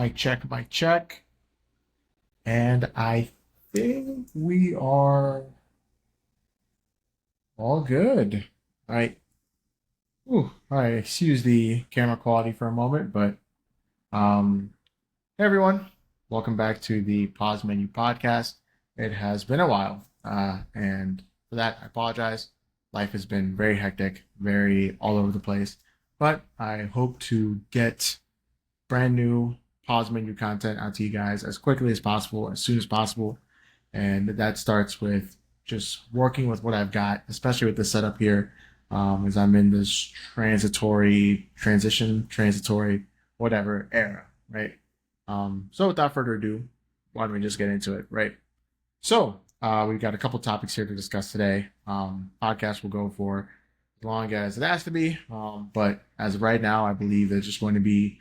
Mic check, mic check. And I think we are all good. All right. Ooh, all right. Excuse the camera quality for a moment, but um, hey everyone, welcome back to the Pause Menu Podcast. It has been a while, and for that I apologize. Life has been very hectic, very all over the place, but I hope to get brand new pause menu content out to you guys as quickly as possible, as soon as possible. And that starts with just working with what I've got, especially with the setup here, as I'm in this transitory, whatever era, right? So without further ado, why don't we just get into it, right? So we've got a couple topics here to discuss today. Podcast will go for as long as it has to be, but as of right now, I believe it's just going to be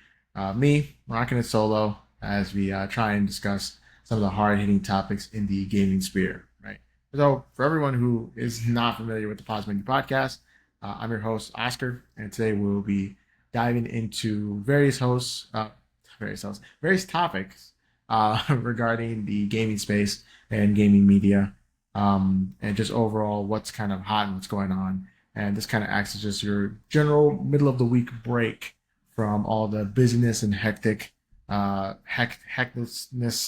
me rocking it solo as we try and discuss some of the hard hitting topics in the gaming sphere, right? So, for everyone who is not familiar with the Pause Menu Podcast, I'm your host, Oscar, and today we'll be diving into various topics regarding the gaming space and gaming media, and just overall what's kind of hot and what's going on. And this kind of acts as just your general middle of the week break from all the busyness and hecticness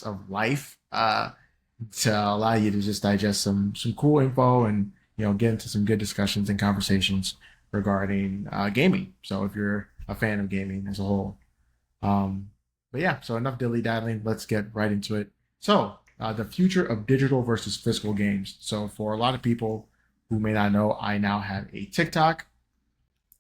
of life, to allow you to just digest some cool info and get into some good discussions and conversations regarding gaming. So if you're a fan of gaming as a whole, um, but yeah, so enough dilly daddling. Let's get right into it. So the future of digital versus physical games. So for a lot of people who may not know, I now have a TikTok,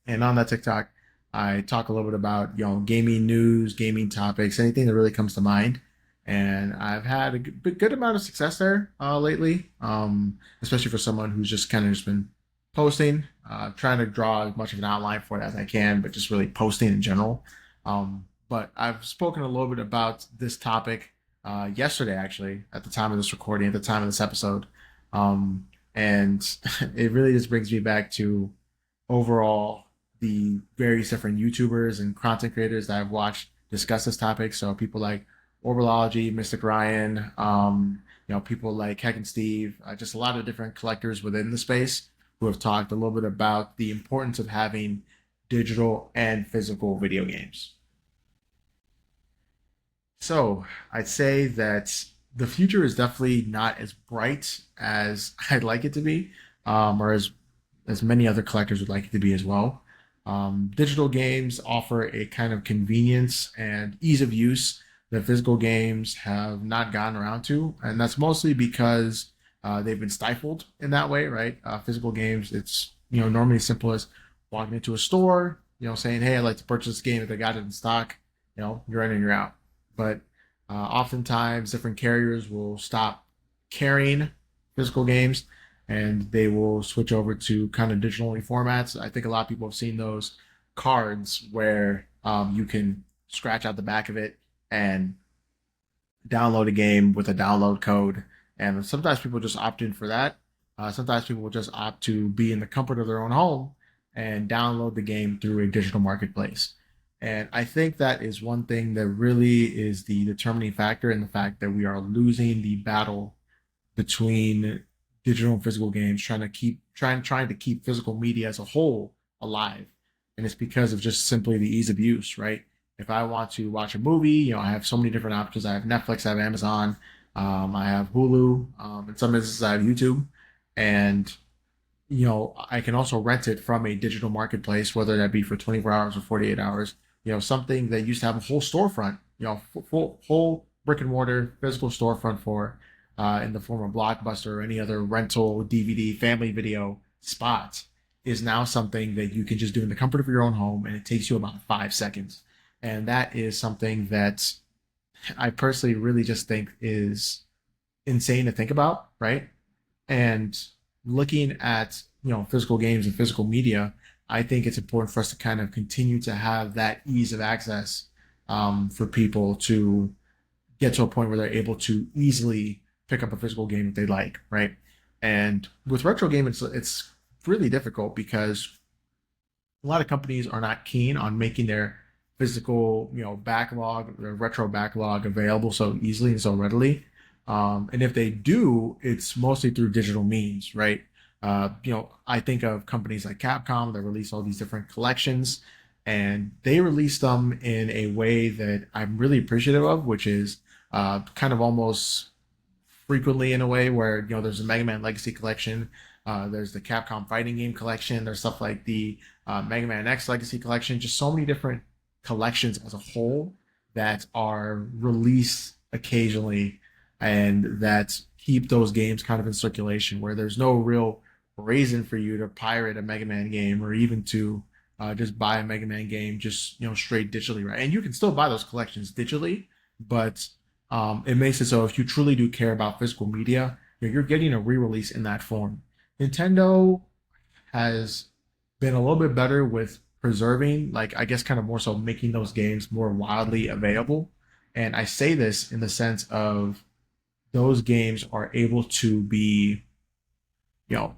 and on that TikTok, I talk a little bit about gaming news, gaming topics, anything that really comes to mind. And I've had a good amount of success there lately, especially for someone who's just kind of just been posting, trying to draw as much of an outline for it as I can, but just really posting in general. But I've spoken a little bit about this topic yesterday, actually, at the time of this recording, at the time of this episode. And it really just brings me back to overall the various different YouTubers and content creators that I've watched discuss this topic. So people like Orbology, Mystic Ryan, people like Heck and Steve, just a lot of different collectors within the space who have talked a little bit about the importance of having digital and physical video games. So I'd say that the future is definitely not as bright as I'd like it to be, or as many other collectors would like it to be as well. Digital games offer a kind of convenience and ease of use that physical games have not gotten around to, and that's mostly because they've been stifled in that way, right? Physical games, it's normally as simple as walking into a store, saying, "Hey, I'd like to purchase this game if they got it in stock." You're in and you're out. But oftentimes, different carriers will stop carrying physical games and they will switch over to kind of digital only formats. I think a lot of people have seen those cards where you can scratch out the back of it and download a game with a download code. And sometimes people just opt in for that. Sometimes people will just opt to be in the comfort of their own home and download the game through a digital marketplace. And I think that is one thing that really is the determining factor in the fact that we are losing the battle between digital and physical games, trying to keep physical media as a whole alive. And it's because of just simply the ease of use, right? If I want to watch a movie, I have so many different options. I have Netflix, I have Amazon, I have Hulu, in some instances I have YouTube, and I can also rent it from a digital marketplace, whether that be for 24 hours or 48 hours. Something that used to have a whole storefront, full whole brick and mortar physical storefront for, in the form of Blockbuster or any other rental DVD family video spot, is now something that you can just do in the comfort of your own home, and it takes you about 5 seconds. And that is something that I personally really just think is insane to think about, right? And looking at physical games and physical media, I think it's important for us to kind of continue to have that ease of access, for people to get to a point where they're able to easily pick up a physical game if they like, right? And with retro game, it's really difficult because a lot of companies are not keen on making their physical, backlog, the retro backlog available so easily and so readily. And if they do, it's mostly through digital means, right? I think of companies like Capcom that release all these different collections, and they release them in a way that I'm really appreciative of, which is kind of almost frequently in a way where there's a Mega Man Legacy collection, there's the Capcom fighting game collection, there's stuff like the Mega Man X Legacy collection, just so many different collections as a whole that are released occasionally and that keep those games kind of in circulation where there's no real reason for you to pirate a Mega Man game or even to just buy a Mega Man game just straight digitally, right? And you can still buy those collections digitally, but it makes it so if you truly do care about physical media, you're getting a re-release in that form. Nintendo has been a little bit better with preserving, like I guess kind of more so making those games more widely available. And I say this in the sense of those games are able to be, you know,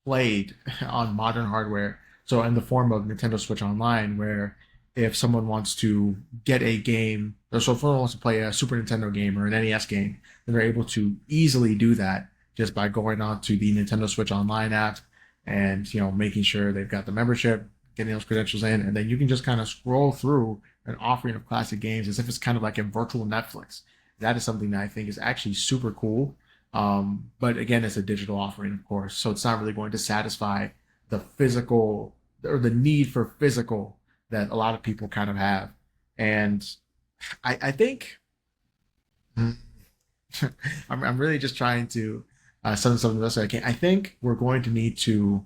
played on modern hardware. So in the form of Nintendo Switch Online, where if someone wants to get a game, or so if someone wants to play a Super Nintendo game or an NES game, then they're able to easily do that just by going on to the Nintendo Switch Online app and making sure they've got the membership, getting those credentials in, and then you can just kind of scroll through an offering of classic games as if it's kind of like a virtual Netflix. That is something that I think is actually super cool. But again, it's a digital offering, of course, so it's not really going to satisfy the physical or the need for physical that a lot of people kind of have. And I think I'm really just trying to sum this up the best way I can. I think we're going to need to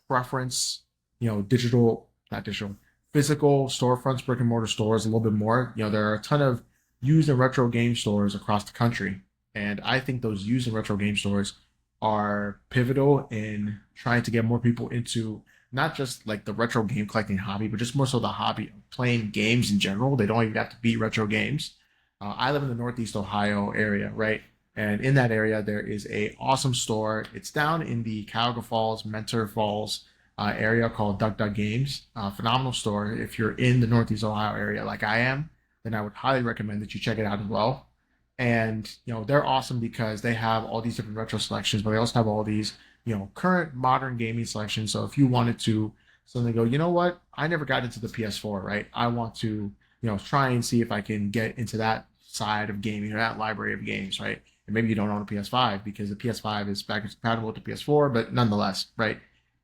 preference, digital, not digital, physical storefronts, brick and mortar stores a little bit more. There are a ton of used and retro game stores across the country. And I think those used and retro game stores are pivotal in trying to get more people into not just like the retro game collecting hobby, but just more so the hobby of playing games in general. They don't even have to be retro games. I live in the Northeast Ohio area, right? And in that area, there is a awesome store. It's down in the Cuyahoga Falls, Mentor Falls area called Duck Duck Games. Phenomenal store. If you're in the Northeast Ohio area like I am, then I would highly recommend that you check it out as well. And they're awesome because they have all these different retro selections, but they also have all these current modern gaming selections. So if you wanted to suddenly go, you know what, I never got into the PS4, right? I want to try and see if I can get into that side of gaming or that library of games, right? And maybe you don't own a PS5 because the PS5 is backwards compatible with the PS4, but nonetheless, right?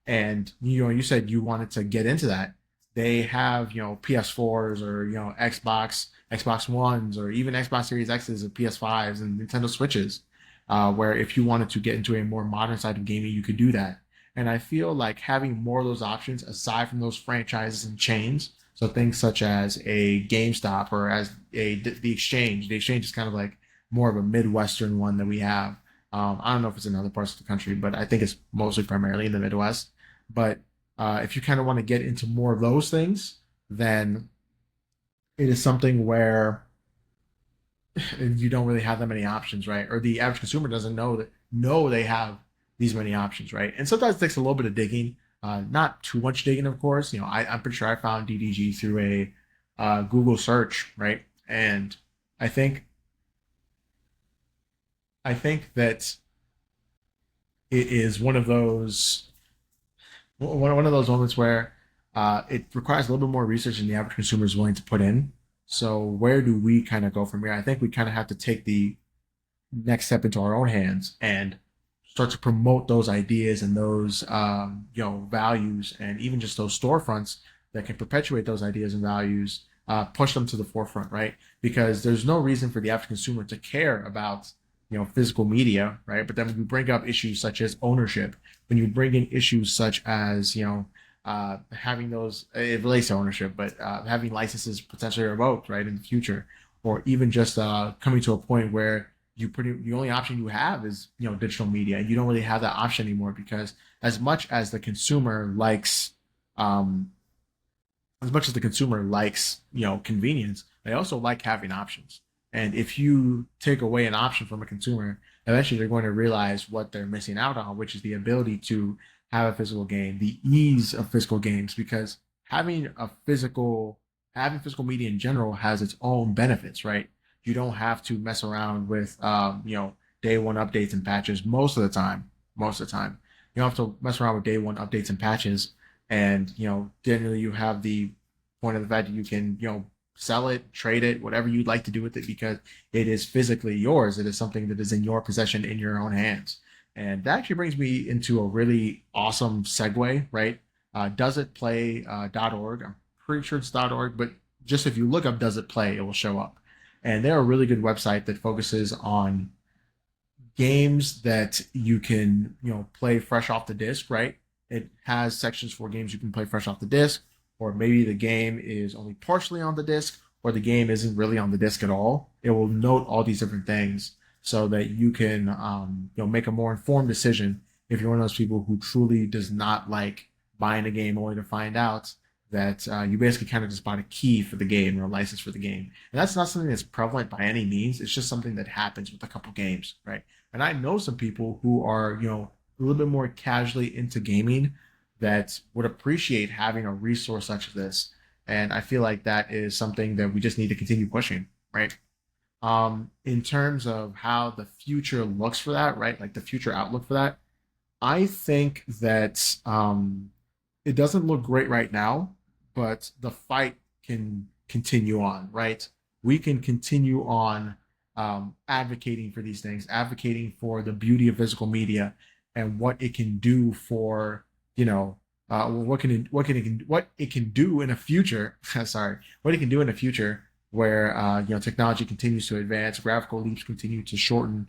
And you said you wanted to get into that. They have PS4s or Xbox Ones, or even Xbox Series X's and PS5s and Nintendo Switches, where if you wanted to get into a more modern side of gaming, you could do that. And I feel like having more of those options aside from those franchises and chains, so things such as a GameStop or as the Exchange. The Exchange is kind of like more of a Midwestern one that we have. I don't know if it's in other parts of the country, but I think it's mostly primarily in the Midwest. But if you kind of want to get into more of those things, then it is something where you don't really have that many options, right? Or the average consumer doesn't know they have these many options, right? And sometimes it takes a little bit of digging, not too much digging, of course. I'm pretty sure I found DDG through a Google search, right? And I think I think that it is one of those moments where it requires a little bit more research than the average consumer is willing to put in. So where do we kind of go from here? I think we kind of have to take the next step into our own hands and start to promote those ideas and those values and even just those storefronts that can perpetuate those ideas and values, push them to the forefront, right? Because there's no reason for the average consumer to care about physical media, right? But then when you bring up issues such as ownership, when you bring in issues such as having those, it relates to ownership, but having licenses potentially revoked, right, in the future, or even just coming to a point where the only option you have is digital media, and you don't really have that option anymore because as much as the consumer likes um, convenience, they also like having options. And if you take away an option from a consumer, eventually they're going to realize what they're missing out on, which is the ability to have a physical game, the ease of physical games, because having a physical having physical media in general has its own benefits, right? You don't have to mess around with, day one updates and patches most of the time. Most of the time, you don't have to mess around with day one updates and patches. And, generally you have the point of the fact that you can, sell it, trade it, whatever you'd like to do with it, because it is physically yours. It is something that is in your possession, in your own hands. And that actually brings me into a really awesome segue, right? Doesitplay.org. I'm pretty sure it's .org, but just if you look up Does It Play, it will show up. And they're a really good website that focuses on games that you can, play fresh off the disc, right? It has sections for games you can play fresh off the disc, or maybe the game is only partially on the disc, or the game isn't really on the disc at all. It will note all these different things so that you can, make a more informed decision if you're one of those people who truly does not like buying a game only to find out that you basically kind of just bought a key for the game or a license for the game. And that's not something that's prevalent by any means. It's just something that happens with a couple games, right? And I know some people who are, a little bit more casually into gaming that would appreciate having a resource such as this. And I feel like that is something that we just need to continue pushing, right? In terms of how the future looks for that, right? Like the future outlook for that, I think that it doesn't look great right now, but the fight can continue on, right? We can continue on advocating for these things, advocating for the beauty of physical media and what it can do for, what it can do in a future. Sorry, what it can do in a future where technology continues to advance, graphical leaps continue to shorten.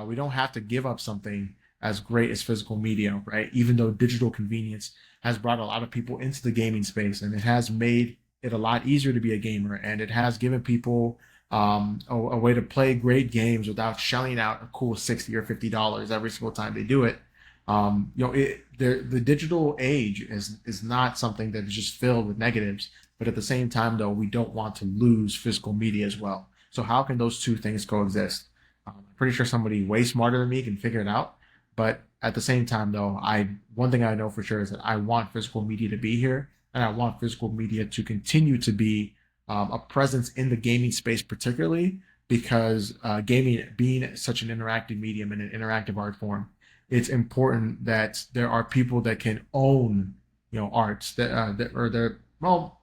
We don't have to give up something as great as physical media, right? Even though digital convenience has brought a lot of people into the gaming space, and it has made it a lot easier to be a gamer, and it has given people a way to play great games without shelling out a cool $60 or $50 every single time they do it. The digital age is not something that is just filled with negatives, but at the same time, though, we don't want to lose physical media as well. So how can those two things coexist? I'm pretty sure somebody way smarter than me can figure it out. But at the same time, though, I one thing I know for sure is that I want physical media to be here, and I want physical media to continue to be a presence in the gaming space, particularly because gaming being such an interactive medium and an interactive art form, it's important that there are people that can own, arts that or they're well,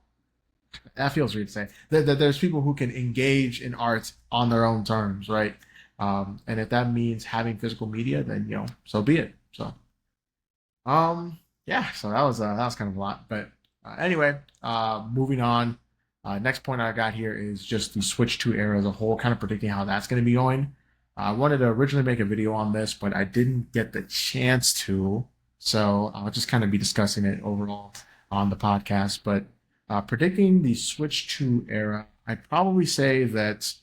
that feels weird to say that there's people who can engage in art on their own terms, right? And if that means having physical media, then so be it. So yeah, so that was kind of a lot, but anyway, moving on. Next point I got here is just the Switch 2 era as a whole, kind of predicting how that's going to be going. I wanted to originally make a video on this, but I didn't get the chance to, so I'll just kind of be discussing it overall on the podcast. But predicting the Switch 2 era, I'd probably say that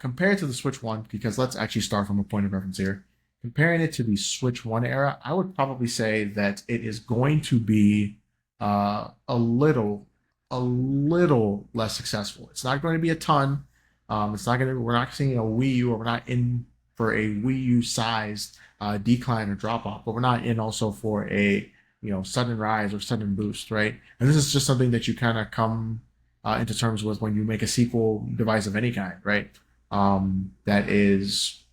compared to the Switch 1, because let's actually start from a point of reference here. Comparing it to the Switch 1 era, I would probably say that it is going to be a little less successful. It's not going to be a ton. It's not going to. We're not seeing a Wii U, or we're not in for a Wii U sized decline or drop off, but we're not in also for a sudden rise or sudden boost, right? And this is just something that you kind of come into terms with when you make a sequel device of any kind, right? That is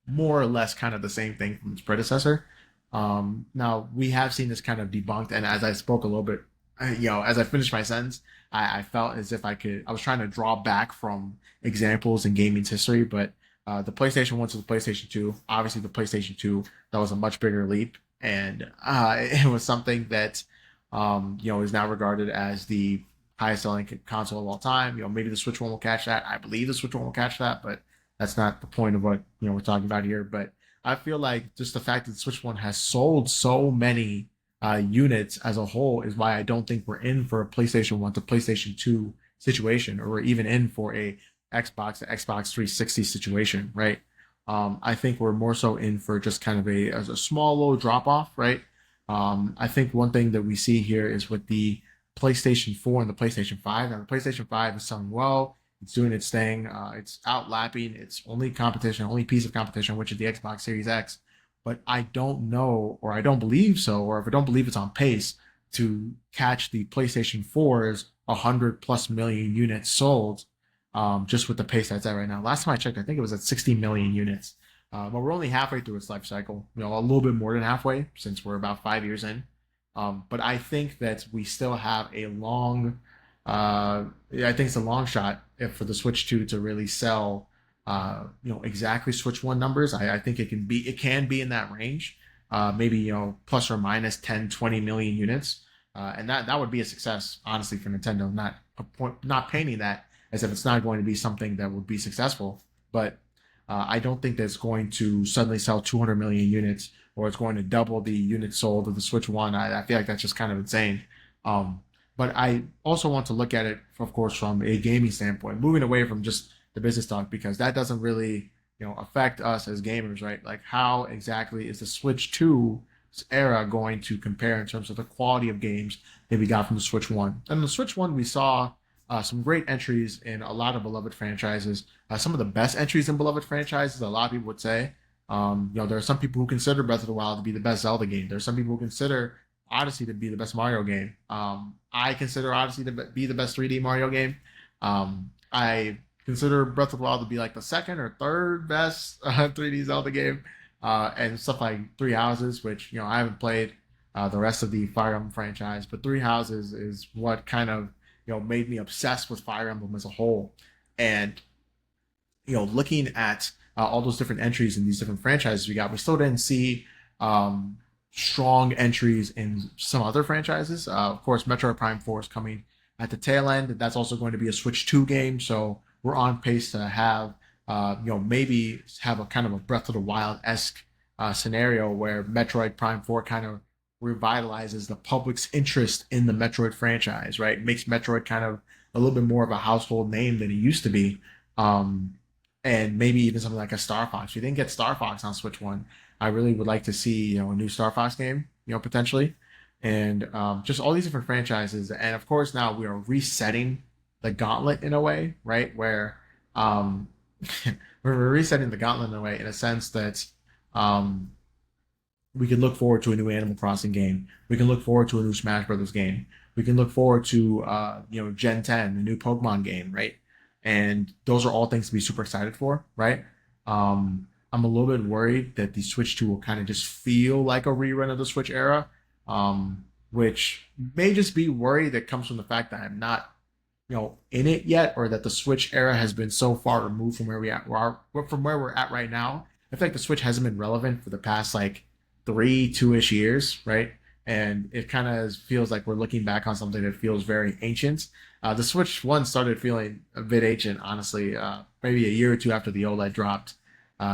more or less kind of the same thing from its predecessor. Now we have seen this kind of debunked, and as I spoke a little bit, as I finished my sentence, I felt as if I was trying to draw back from examples in gaming's history, but the PlayStation 1 to the PlayStation 2, obviously the PlayStation 2, that was a much bigger leap, and it was something that, is now regarded as the highest selling console of all time. Maybe the Switch 1 will catch that. I believe the Switch 1 will catch that, but that's not the point of what we're talking about here. But I feel like just the fact that the Switch 1 has sold so many units as a whole is why I don't think we're in for a PlayStation 1 to PlayStation 2 situation, or we're even in for a Xbox to Xbox 360 situation, right? I think we're more so in for just kind of a small little drop off, right? I think one thing that we see here is with the PlayStation 4 and the PlayStation 5. Now, the PlayStation 5 is selling well. It's doing its thing. It's outlapping its only piece of competition, which is the Xbox Series X. But I don't know, or I don't believe so, or if I don't believe it's on pace to catch the PlayStation 4's 100 plus million units sold, just with the pace that's at right now. Last time I checked, I think it was at 60 million units. But we're only halfway through its life cycle, a little bit more than halfway since we're about 5 years in. But I think that we still have a long, I think it's a long shot if for the Switch 2 to really sell, exactly Switch 1 numbers. I think it can be in that range, maybe, plus or minus 10, 20 million units. And that would be a success, honestly, for Nintendo. Not painting that as if it's not going to be something that would be successful, but I don't think that it's going to suddenly sell 200 million units or it's going to double the units sold of the Switch One. I feel like that's just kind of insane. Um, but I also want to look at it, of course, from a gaming standpoint, moving away from just the business talk because that doesn't really, affect us as gamers, right? Like, how exactly is the Switch 2 era going to compare in terms of the quality of games that we got from the Switch One? And the Switch One, we saw some great entries in a lot of beloved franchises. Some of the best entries in beloved franchises, a lot of people would say. There are some people who consider Breath of the Wild to be the best Zelda game. There are some people who consider Odyssey to be the best Mario game. I consider Odyssey to be the best 3D Mario game. I consider Breath of the Wild to be like the second or third best 3D Zelda game. And stuff like Three Houses, which I haven't played the rest of the Fire Emblem franchise, but Three Houses is what kind of made me obsessed with Fire Emblem as a whole. And looking at all those different entries in these different franchises we still didn't see um, strong entries in some other franchises. Of course, Metroid Prime 4 is coming at the tail end. That's also going to be a Switch 2 game, so we're on pace to have, maybe have a kind of a Breath of the Wild esque scenario where Metroid Prime 4 kind of revitalizes the public's interest in the Metroid franchise, right? Makes Metroid kind of a little bit more of a household name than it used to be. Um, and maybe even something like a Star Fox. We didn't get Star Fox on Switch One. I really would like to see a new Star Fox game, potentially, and just all these different franchises. And of course, now we are resetting the gauntlet in a way, right? Where um, we're resetting the gauntlet in a way, in a sense that um, we can look forward to a new Animal Crossing game. We can look forward to a new Smash Brothers game. We can look forward to Gen 10, the new Pokemon game, right? And those are all things to be super excited for, right? I'm a little bit worried that the Switch 2 will kind of just feel like a rerun of the Switch era, which may just be worry that comes from the fact that I'm not in it yet, or that the Switch era has been so far removed from from where we're at right now. I feel like the Switch hasn't been relevant for the past like 2-ish years, right? And it kind of feels like we're looking back on something that feels very ancient. The Switch One started feeling a bit ancient, honestly. Maybe a year or two after the OLED dropped. The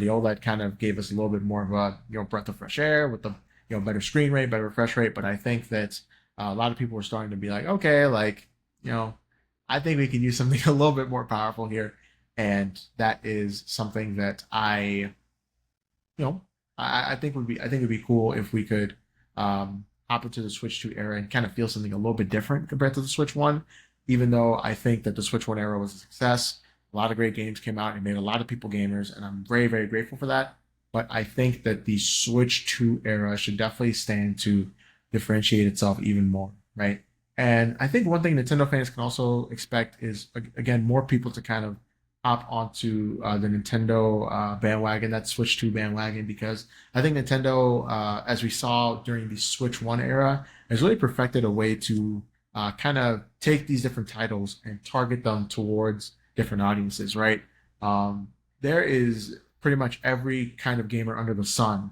OLED kind of gave us a little bit more of a breath of fresh air with the better screen rate, better refresh rate. But I think that a lot of people were starting to be like, okay, like I think we can use something a little bit more powerful here, and that is something that you know, I think would be cool if we could hop into the Switch 2 era and kind of feel something a little bit different compared to the Switch 1. Even though I think that the Switch 1 era was a success, a lot of great games came out and made a lot of people gamers, and I'm very, very grateful for that. But I think that the Switch 2 era should definitely stand to differentiate itself even more, right? And I think one thing Nintendo fans can also expect is, again, more people to kind of hop onto the Nintendo bandwagon, that Switch 2 bandwagon, because I think Nintendo, as we saw during the Switch 1 era, has really perfected a way to kind of take these different titles and target them towards different audiences, right? There is pretty much every kind of gamer under the sun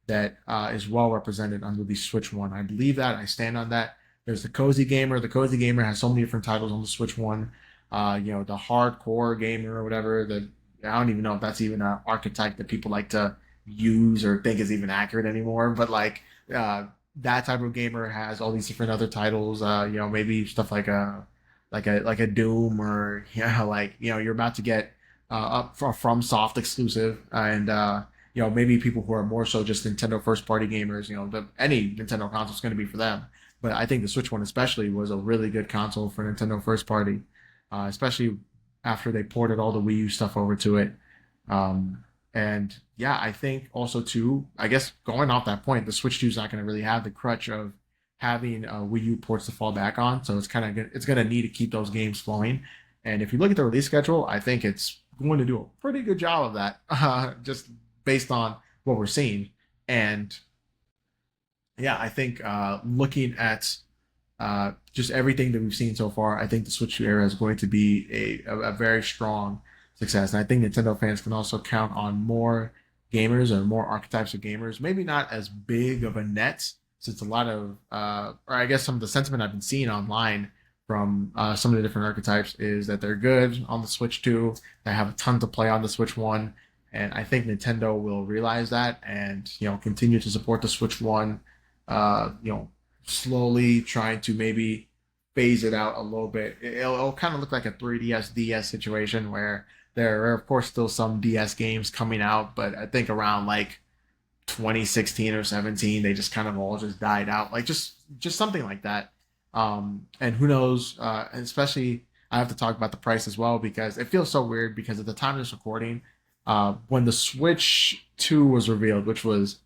that is well represented under the Switch One. I believe that. I stand on that. There's the cozy gamer. The cozy gamer has so many different titles on the Switch One. The hardcore gamer or whatever. I don't even know if that's even an archetype that people like to use or think is even accurate anymore. But like that type of gamer has all these different other titles. Maybe stuff like a Doom, or you're about to get up from Soft exclusive, and maybe people who are more so just Nintendo first party gamers. Any Nintendo console is going to be for them. But I think the Switch One especially was a really good console for Nintendo first party, especially after they ported all the Wii U stuff over to it. And yeah, I think also too, I guess going off that point, the Switch 2 is not going to really have the crutch of having Wii U ports to fall back on. So it's gonna need to keep those games flowing. And if you look at the release schedule, I think it's going to do a pretty good job of that, just based on what we're seeing. And yeah, I think looking at just everything that we've seen so far, I think the Switch 2 era is going to be a very strong success. And I think Nintendo fans can also count on more gamers or more archetypes of gamers. Maybe not as big of a net, since a lot of, or I guess some of the sentiment I've been seeing online from some of the different archetypes is that they're good on the Switch 2. They have a ton to play on the Switch 1. And I think Nintendo will realize that and, continue to support the Switch 1, slowly trying to maybe phase it out a little bit. It'll kind of look like a 3DS DS situation where there are, of course, still some DS games coming out, but I think around like 2016 or 17, they just kind of all just died out, like just something like that. And who knows? Especially, I have to talk about the price as well because it feels so weird. Because at the time of this recording, when the Switch 2 was revealed, which was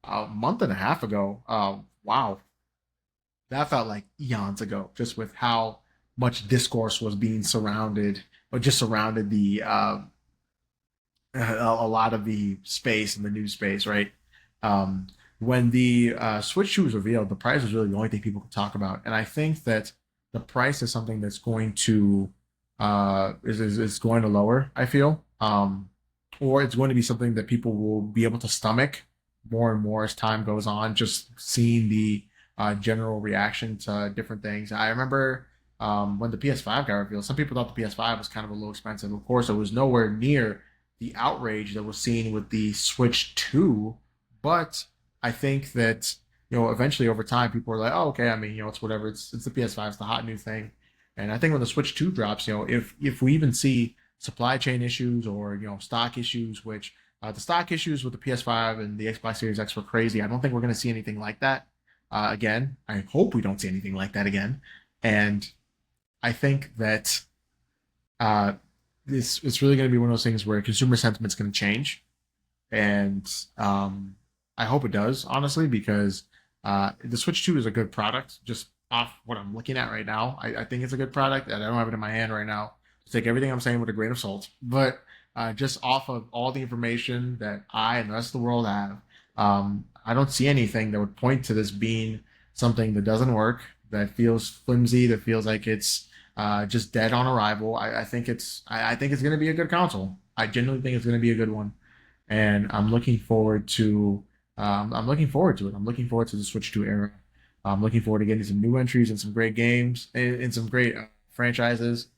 a month and a half ago, wow, that felt like eons ago, just with how much discourse was being surrounded, or just surrounded the a lot of the space and the news space, right? Um, when the Switch 2 was revealed, the price was really the only thing people could talk about, and I think that the price is something that's going to is going to lower. I feel, or it's going to be something that people will be able to stomach more and more as time goes on. Just seeing the general reaction to different things. I remember when the PS5 got revealed, some people thought the PS5 was kind of a little expensive. Of course, it was nowhere near the outrage that was seen with the Switch 2, but I think that eventually over time people are like, oh, okay, I mean, it's whatever. It's the PS5, it's the hot new thing. And I think when the Switch 2 drops, if we even see supply chain issues or stock issues, which the stock issues with the PS5 and the Xbox Series X were crazy. I don't think we're going to see anything like that again. I hope we don't see anything like that again. And I think that uh, this it's really going to be one of those things where consumer sentiment's going to change, and I hope it does, honestly, because the Switch 2 is a good product. Just off what I'm looking at right now, I think it's a good product, and I don't have it in my hand right now. So take everything I'm saying with a grain of salt, but just off of all the information that I and the rest of the world have, I don't see anything that would point to this being something that doesn't work, that feels flimsy, that feels like it's just dead on arrival. I think it's going to be a good console. I genuinely think it's going to be a good one, and I'm looking forward to it. I'm looking forward to the Switch 2 era. I'm looking forward to getting some new entries and some great games and some great franchises.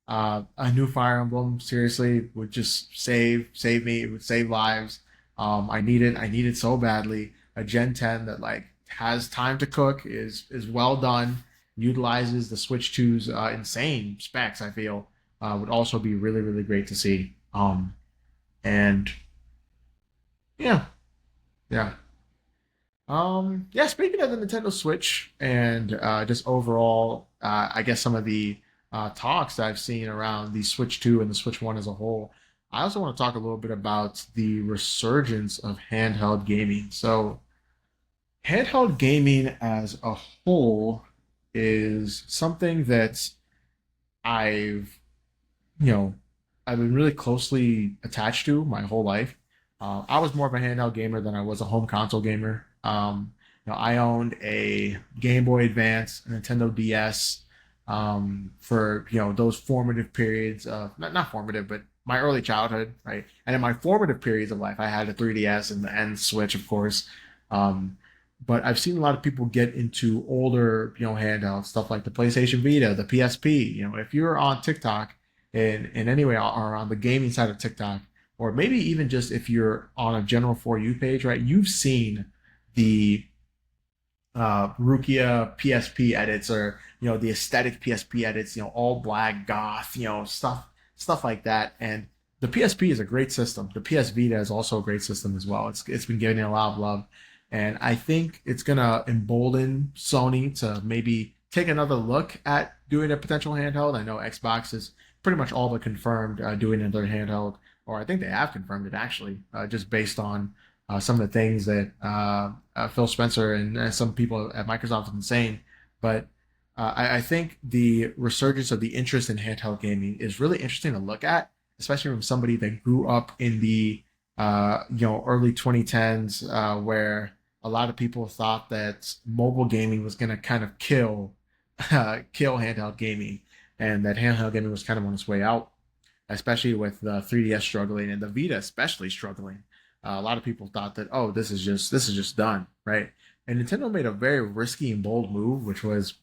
A new Fire Emblem seriously would just save me. It would save lives. I need it. I need it so badly. A Gen 10 that like has time to cook, is well done, utilizes the Switch 2's insane specs. I feel would also be really really great to see. And yeah, yeah. Yeah, speaking of the Nintendo Switch and just overall, I guess some of the talks that I've seen around the Switch 2 and the Switch 1 as a whole, I also want to talk a little bit about the resurgence of handheld gaming. So, handheld gaming as a whole is something that I've you know, I've been really closely attached to my whole life. I was more of a handheld gamer than I was a home console gamer. I owned a Game Boy Advance, a Nintendo DS, for those formative periods of not formative, but my early childhood, right? And in my formative periods of life, I had a 3DS and Switch, of course. Um, but I've seen a lot of people get into older, handheld stuff like the PlayStation Vita, the PSP. If you're on TikTok in any way or on the gaming side of TikTok, or maybe even just if you're on a general for you page, right? You've seen the Rukia PSP edits, or the aesthetic PSP edits, all black goth, stuff like that. And the PSP is a great system. The PS Vita is also a great system as well. It's been getting a lot of love, and I think it's gonna embolden Sony to maybe take another look at doing a potential handheld. I know Xbox is pretty much all but confirmed doing another handheld, or I think they have confirmed it actually, just based on some of the things that Phil Spencer and some people at Microsoft have been saying. But I think the resurgence of the interest in handheld gaming is really interesting to look at, especially from somebody that grew up in the early 2010s, where a lot of people thought that mobile gaming was going to kind of kill handheld gaming, and that handheld gaming was kind of on its way out, especially with the 3DS struggling and the Vita especially struggling. A lot of people thought that, oh, this is just done, right? And Nintendo made a very risky and bold move, which was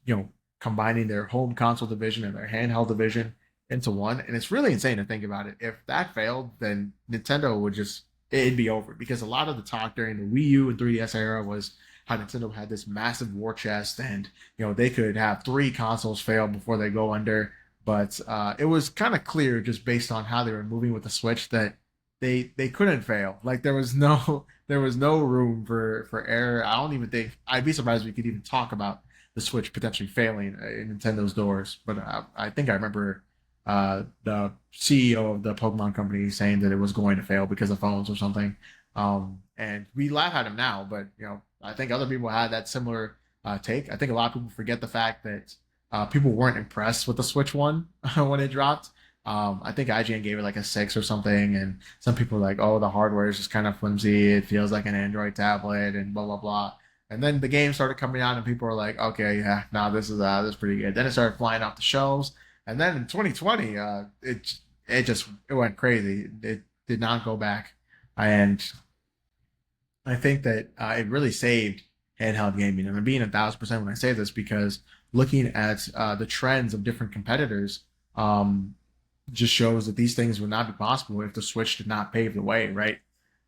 combining their home console division and their handheld division into one. And it's really insane to think about it. If that failed, then Nintendo would just it'd be over, because a lot of the talk during the Wii U and 3DS era was how Nintendo had this massive war chest, and they could have three consoles fail before they go under. But it was kind of clear, just based on how they were moving with the Switch, that they couldn't fail. Like there was no room for error. I don't even think I'd be surprised if we could even talk about the Switch potentially failing in Nintendo's doors. But I think I remember the CEO of the Pokemon company saying that it was going to fail because of phones or something. And we laugh at him now, but I think other people had that similar take. I think a lot of people forget the fact that people weren't impressed with the Switch one when it dropped. I think IGN gave it like a 6 or something, and some people were like, "Oh, the hardware is just kind of flimsy. It feels like an Android tablet," and blah blah blah. And then the game started coming out, and people were like, "Okay, yeah, no, this is pretty good." Then it started flying off the shelves, and then in 2020, it went crazy. It did not go back, and I think that it really saved handheld gaming. And I'm being 1,000% when I say this, because looking at the trends of different competitors, um, just shows that these things would not be possible if the Switch did not pave the way, right?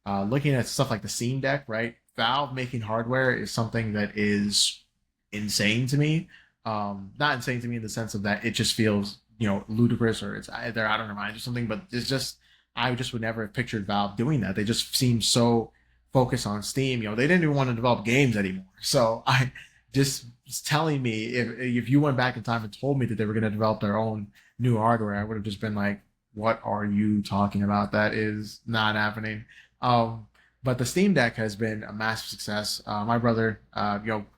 Looking at stuff like the Steam Deck, right? Valve making hardware is something that is insane to me. Not insane to me in the sense of that it just feels, ludicrous, or it's either out of their mind or something, but it's just, I just would never have pictured Valve doing that. They just seem so focused on Steam. They didn't even want to develop games anymore. So I just it's telling me, if you went back in time and told me that they were going to develop their own new hardware, I would have just been like, "What are you talking about? That is not happening." Um, but the Steam Deck has been a massive success. My brother,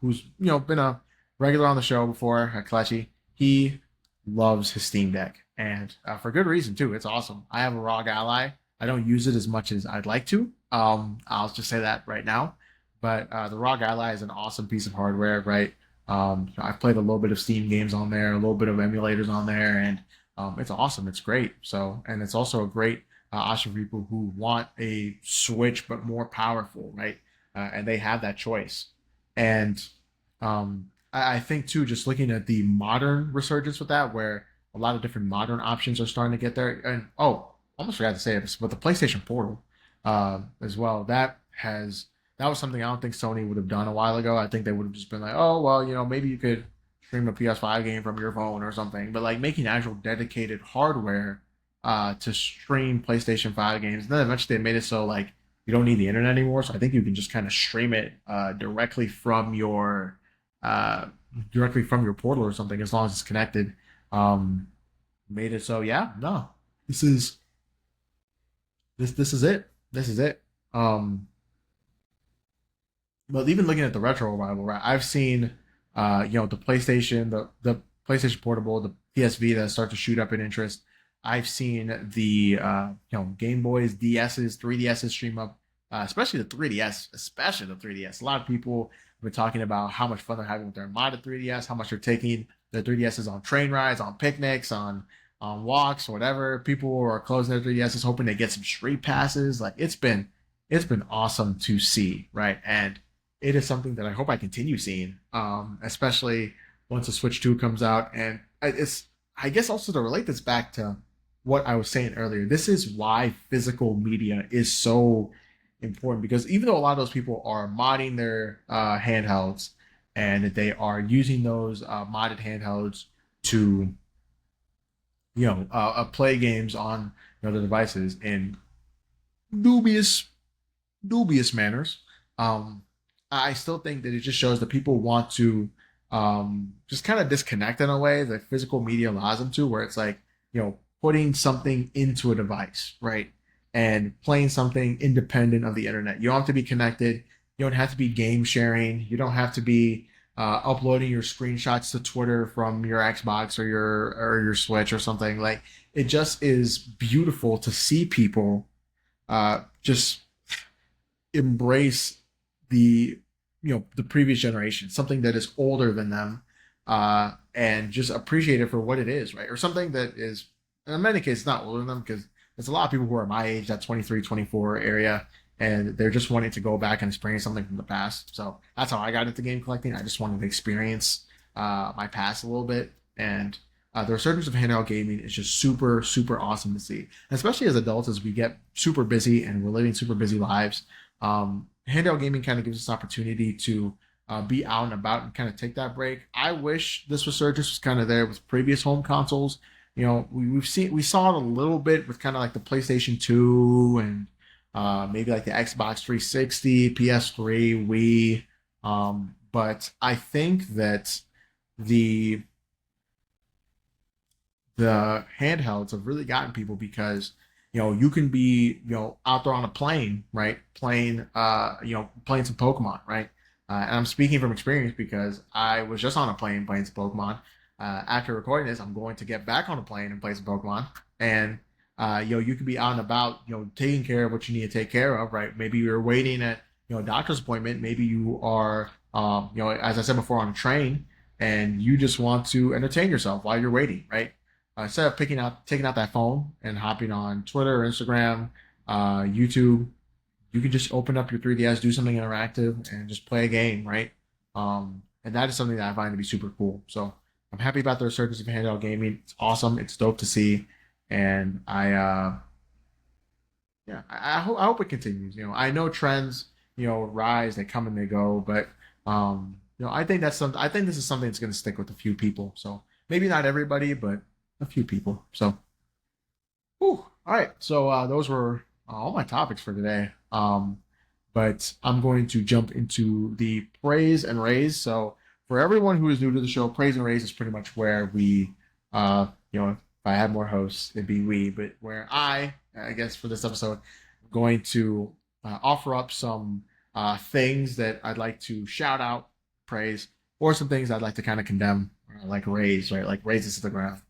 who's been a regular on the show before, Kalechi, he loves his Steam Deck, and for good reason too. It's awesome. I have a ROG Ally. I don't use it as much as I'd like to. I'll just say that right now. But the ROG Ally is an awesome piece of hardware, right? I've played a little bit of Steam games on there, a little bit of emulators on there, and it's awesome. It's great. So, and it's also a great option for people who want a Switch but more powerful, right? And they have that choice. And I think too, just looking at the modern resurgence with that, where a lot of different modern options are starting to get there. And oh, almost forgot to say this, but the PlayStation Portal as well. That was something I don't think Sony would have done a while ago. I think they would have just been like, oh well, maybe you could stream a PS5 game from your phone or something. But like making actual dedicated hardware to stream PlayStation 5 games. And then eventually they made it so like you don't need the internet anymore. So I think you can just kind of stream it uh, directly from your portal or something, as long as it's connected. Um, Made it so, yeah, no, this is this is it. This is it. Um, but even looking at the retro revival, right? I've seen, the the PlayStation Portable, the PS Vita start to shoot up in interest. I've seen the Game Boys, DSs, 3DSs stream up, especially the 3DS, especially the 3DS. A lot of people have been talking about how much fun they're having with their modded 3DS, how much they're taking their 3DSs on train rides, on picnics, on walks, whatever. People are closing their 3DSs, hoping they get some street passes. Like it's been awesome to see, right? And it is something that I hope I continue seeing, especially once the Switch 2 comes out. And it's, I guess, also to relate this back to what I was saying earlier. This is why physical media is so important, because even though a lot of those people are modding their handhelds, and they are using those modded handhelds to play games on the devices in dubious dubious manners. Um, I still think that it just shows that people want to just kind of disconnect in a way that physical media allows them to, where it's like putting something into a device, right? and playing something independent of the internet. You don't have to be connected. You don't have to be game sharing. You don't have to be uploading your screenshots to Twitter from your Xbox or your Switch or something. Like it just is beautiful to see people just embrace the the previous generation, something that is older than them, and just appreciate it for what it is, right? Or something that is, in many cases, not older than them because there's a lot of people who are my age, that 23, 24 area, and they're just wanting to go back and experience something from the past. So that's how I got into game collecting. I just wanted to experience my past a little bit, and the resurgence of handheld gaming is just super, super awesome to see, and especially as adults as we get super busy and we're living super busy lives. Handheld gaming kind of gives us opportunity to be out and about and kind of take that break. I wish this resurgence was kind of there with previous home consoles. We saw it a little bit with kind of like the PlayStation 2 and maybe like the Xbox 360, PS3, Wii. But I think that the the handhelds have really gotten people because you can be out there on a plane, right, playing playing some Pokemon, right. And I'm speaking from experience because I was just on a plane playing some Pokemon. After recording this, I'm going to get back on a plane and play some Pokemon. And you could be out and about, taking care of what you need to take care of, right. Maybe you're waiting at a doctor's appointment. Maybe you are as I said before, on a train, and you just want to entertain yourself while you're waiting, right. Instead of taking out that phone and hopping on Twitter, Instagram, YouTube, you can just open up your 3DS, do something interactive, and just play a game, right? And that is something that I find to be super cool. So I'm happy about the resurgence of handheld gaming. It's awesome. It's dope to see, and I hope it continues. I know trends, rise, they come and they go, but I think I think this is something that's going to stick with a few people. So maybe not everybody, but a few people. So, whew, all right. So those were all my topics for today. But I'm going to jump into the praise and raise. So for everyone who is new to the show, praise and raise is pretty much where we, if I had more hosts, it'd be we. But where I guess for this episode, I'm going to offer up some things that I'd like to shout out, praise, or some things I'd like to kind of condemn, or like raise, right? Like raise this to the ground.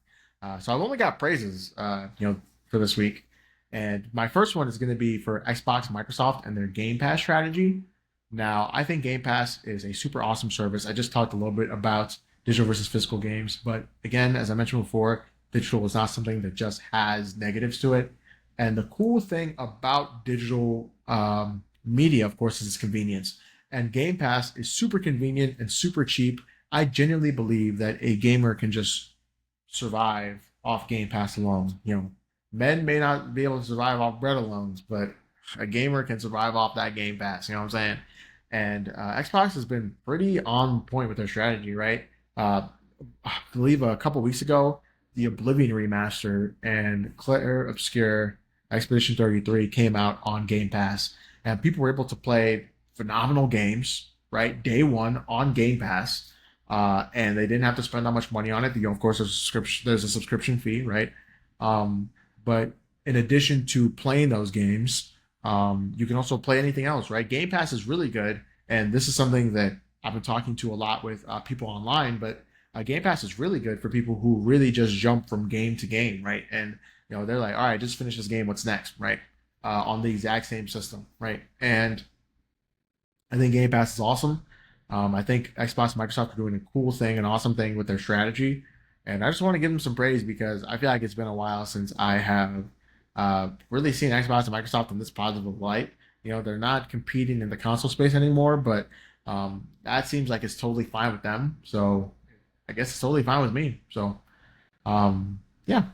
So I've only got praises, for this week. And my first one is going to be for Xbox and Microsoft and their Game Pass strategy. Now, I think Game Pass is a super awesome service. I just talked a little bit about digital versus physical games. But again, as I mentioned before, digital is not something that just has negatives to it. And the cool thing about digital media, of course, is its convenience. And Game Pass is super convenient and super cheap. I genuinely believe that a gamer can just survive off Game Pass alone. Men may not be able to survive off bread alone, but a gamer can survive off that Game Pass. You know what I'm saying? And Xbox has been pretty on point with their strategy, right? I believe a couple weeks ago, the Oblivion remaster and Claire Obscure Expedition 33 came out on Game Pass, and people were able to play phenomenal games, right? Day one on Game Pass, and they didn't have to spend that much money on it. Of course, there's a subscription fee, right? Um, but in addition to playing those games, you can also play anything else, right? Game Pass is really good, and this is something that I've been talking to a lot with people online. But Game Pass is really good for people who really just jump from game to game, right? And they're like, all right, just finish this game. What's next, right? On the exact same system, right? And I think Game Pass is awesome. I think Xbox and Microsoft are doing a cool thing, an awesome thing with their strategy. And I just want to give them some praise because I feel like it's been a while since I have really seen Xbox and Microsoft in this positive light. They're not competing in the console space anymore, but that seems like it's totally fine with them. So I guess it's totally fine with me. So yeah,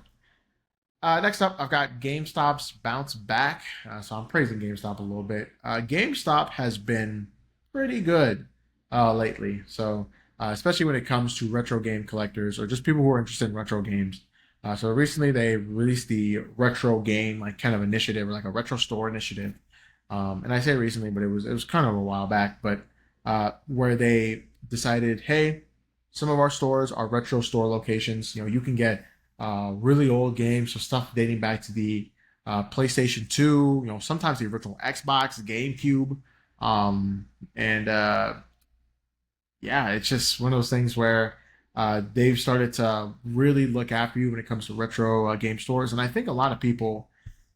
next up, I've got GameStop's bounce back. So I'm praising GameStop a little bit. GameStop has been pretty good lately. So, especially when it comes to retro game collectors or just people who are interested in retro games. So recently they released the retro game like kind of initiative or like a retro store initiative. And I say recently, but it was kind of a while back. But where they decided, hey, some of our stores are retro store locations. You can get really old games, so stuff dating back to the PlayStation 2, sometimes the original Xbox, GameCube. And Yeah, it's just one of those things where they've started to really look after you when it comes to retro game stores. And I think a lot of people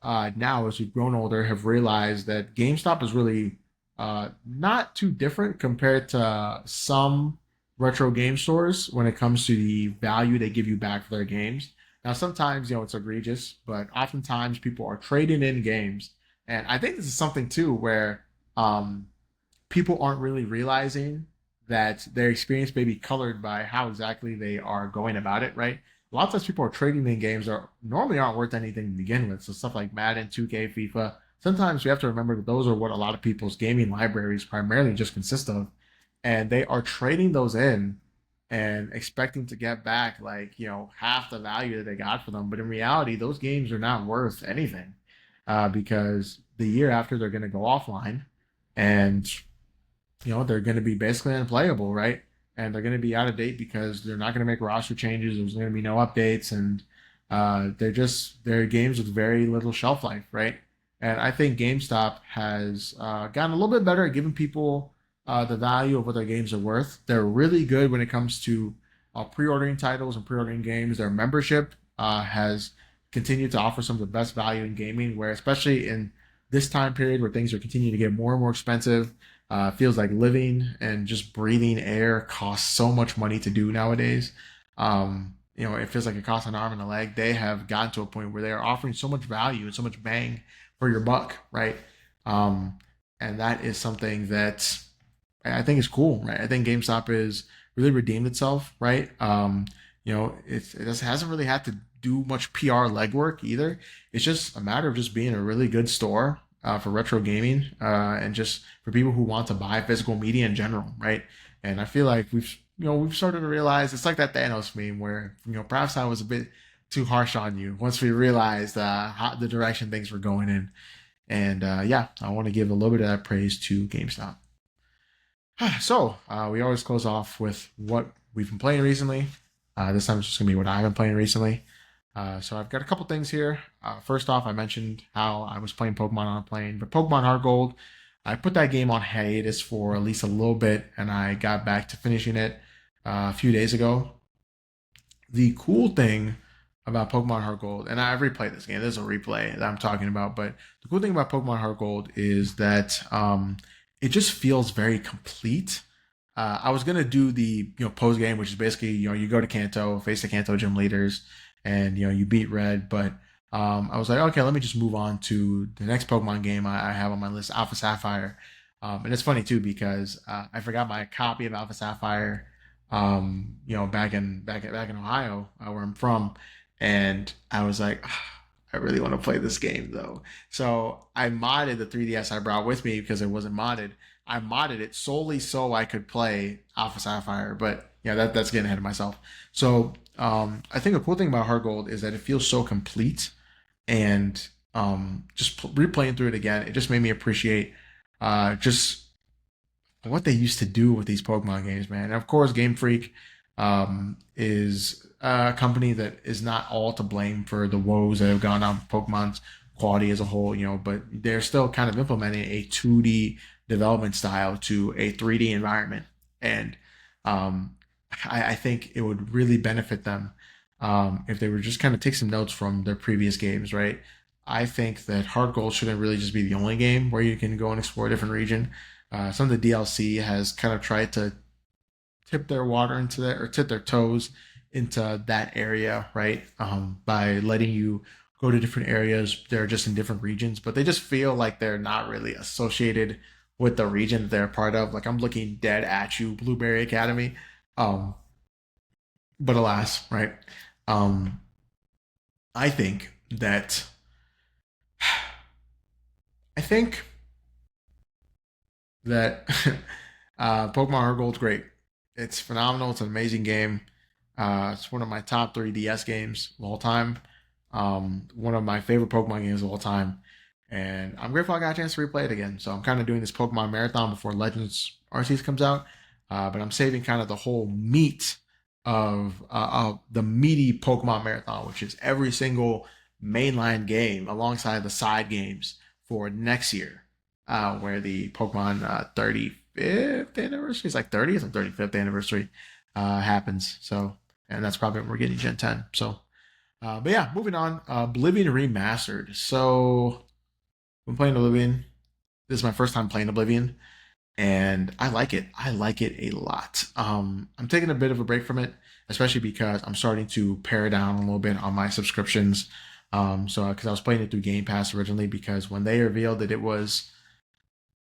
now, as we've grown older, have realized that GameStop is really not too different compared to some retro game stores when it comes to the value they give you back for their games. Now, sometimes, it's egregious, but oftentimes people are trading in games. And I think this is something too where um, people aren't really realizing that their experience may be colored by how exactly they are going about it, right? A lot of times people are trading in games that normally aren't worth anything to begin with. So stuff like Madden, 2K, FIFA. Sometimes we have to remember that those are what a lot of people's gaming libraries primarily just consist of. And they are trading those in and expecting to get back like, half the value that they got for them. But in reality, those games are not worth anything because the year after they're going to go offline and they're going to be basically unplayable, right? And they're going to be out of date because they're not going to make roster changes. There's going to be no updates, and they're games with very little shelf life, right? And I think GameStop has gotten a little bit better at giving people the value of what their games are worth. They're really good when it comes to pre-ordering titles and pre-ordering games. Their membership has continued to offer some of the best value in gaming, where especially in this time period where things are continuing to get more and more expensive, feels like living and just breathing air costs so much money to do nowadays. It feels like it costs an arm and a leg. They have gotten to a point where they are offering so much value and so much bang for your buck, right? Um, and that is something that I think is cool, right? I think GameStop is really redeemed itself, right? It just hasn't really had to do much PR legwork either. It's just a matter of just being a really good store for retro gaming and just for people who want to buy physical media in general, right? And I feel like we've started to realize it's like that Thanos meme where perhaps I was a bit too harsh on you once we realized the direction things were going in. And yeah, I want to give a little bit of that praise to GameStop. So we always close off with what we've been playing recently. This time it's just gonna be what I've been playing recently. So I've got a couple things here. First off, I mentioned how I was playing Pokemon on a plane, but Pokemon Heart Gold, I put that game on hiatus for at least a little bit, and I got back to finishing it a few days ago. The cool thing about Pokemon Heart Gold, and I've replayed this game. There's a replay that I'm talking about, but the cool thing about Pokemon Heart Gold is that it just feels very complete. I was gonna do the post game, which is basically you go to Kanto, face the Kanto gym leaders, and you beat Red. But I was like, okay, let me just move on to the next Pokemon game I have on my list, Alpha Sapphire. And it's funny too because I forgot my copy of Alpha Sapphire, back in Ohio, where I'm from, and I was like, "Ah, I really want to play this game though. So I modded the 3DS I brought with me because it wasn't modded. I modded it solely so I could play Alpha Sapphire, but yeah, that's getting ahead of myself. So I think the cool thing about Heart Gold is that it feels so complete, and just replaying through it again, it just made me appreciate just what they used to do with these Pokemon games, man. And of course, Game Freak is a company that is not all to blame for the woes that have gone on with Pokemon's quality as a whole, but they're still kind of implementing a 2D development style to a 3D environment. And um, I think it would really benefit them if they were just kind of take some notes from their previous games, right? I think that Heart Gold shouldn't really just be the only game where you can go and explore a different region. Some of the DLC has kind of tried to tip their water into that or tip their toes into that area, right? By letting you go to different areas. They're just in different regions, but they just feel like they're not really associated with the region that they're part of. Like I'm looking dead at you, Blueberry Academy. Um, but alas, right? Um, I think that I think that Pokemon Heart Gold's great. It's phenomenal. It's an amazing game. It's one of my top three DS games of all time. One of my favorite Pokemon games of all time. And I'm grateful I got a chance to replay it again. So I'm kind of doing this Pokemon marathon before Legends Arceus comes out. But I'm saving kind of the whole meat of the meaty Pokemon marathon, which is every single mainline game alongside the side games for next year, where the Pokemon 35th anniversary is like 30th and 35th anniversary happens. So, and that's probably when we're getting Gen 10. So, but yeah, moving on. Oblivion Remastered. So, I'm playing Oblivion. This is my first time playing Oblivion, and I like it. I like it a lot. I'm taking a bit of a break from it, especially because I'm starting to pare down a little bit on my subscriptions. So because I was playing it through Game Pass originally, because when they revealed that it was,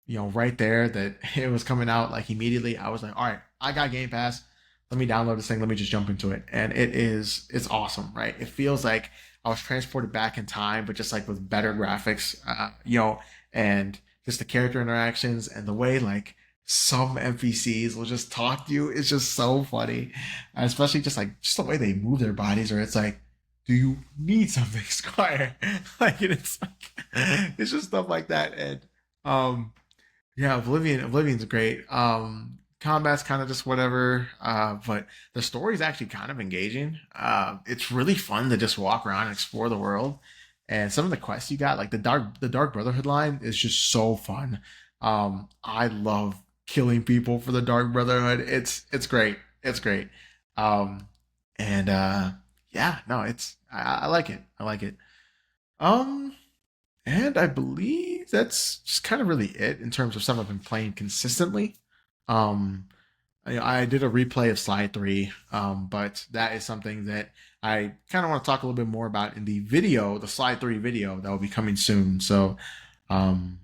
right there, that it was coming out like immediately, I was like, all right, I got Game Pass. Let me download this thing. Let me just jump into it, and it's awesome, right? It feels like I was transported back in time, but just like with better graphics, and just the character interactions and the way like some NPCs will just talk to you. It's just so funny, especially just the way they move their bodies, or it's like, do you need something, Squire? Like it's like it's just stuff like that, and um yeah, Oblivion's great. Combat's kind of just whatever, but the story is actually kind of engaging. It's really fun to just walk around and explore the world, and some of the quests you got, like the Dark Brotherhood line, is just so fun. I love killing people for the Dark Brotherhood. It's great. It's great. Um, and yeah, no, I like it. I like it. Um, and I believe that's just kind of really it in terms of stuff I've been playing consistently. Um, I did a replay of Slide 3, but that is something that I kind of want to talk a little bit more about in the video, the Slide 3 video that will be coming soon. So, um,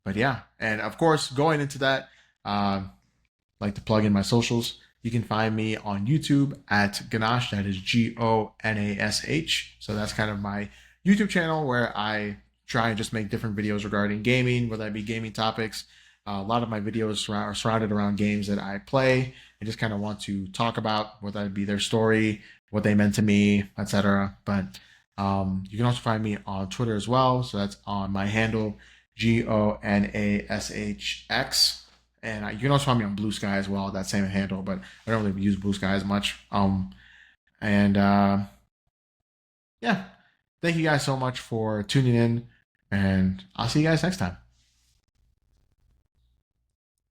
but yeah, and of course, going into that, like to plug in my socials. You can find me on YouTube at Ganache. That is Gonash. So that's kind of my YouTube channel where I try and just make different videos regarding gaming, whether that be gaming topics. A lot of my videos are surrounded around games that I play and just kind of want to talk about, whether that be their story, what they meant to me, etc. But you can also find me on Twitter as well. So that's on my handle, GONASHX. And you can also find me on Blue Sky as well, that same handle, but I don't really use Blue Sky as much. And yeah, thank you guys so much for tuning in, and I'll see you guys next time.